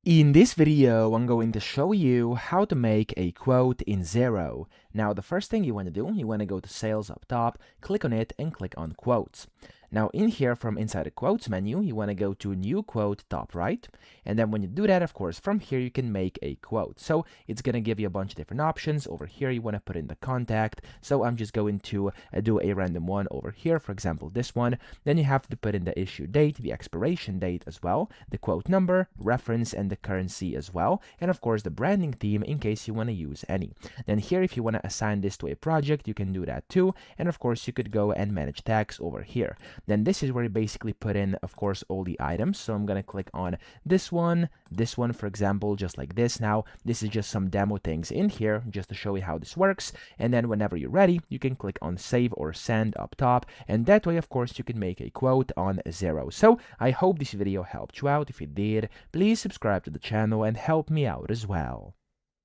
In this video, I'm going to show you how to make a quote in Xero. Now, the first thing you want to do, you want to go to Sales up top, click on it, and click on Quotes. Now, in here, from inside the Quotes menu, you want to go to New Quote top right. And then when you do that, of course, from here, you can make a quote. So it's going to give you a bunch of different options. Over here, you want to put in the contact. So I'm just going to do a random one over here, for example, this one. Then you have to put in the issue date, the expiration date as well, the quote number, reference, and the currency as well, and of course the branding theme in case you want to use any. Then here, if you want to assign this to a project, you can do that too, and of course you could go and manage tags over here. Then this is where you basically put in, of course, all the items. So I'm going to click on this one, for example, just like this. Now this is just some demo things in here just to show you how this works, and then whenever you're ready, you can click on save or send up top, and that way, of course, you can make a quote on Xero. So I hope this video helped you out. If it did, please subscribe to the channel and help me out as well.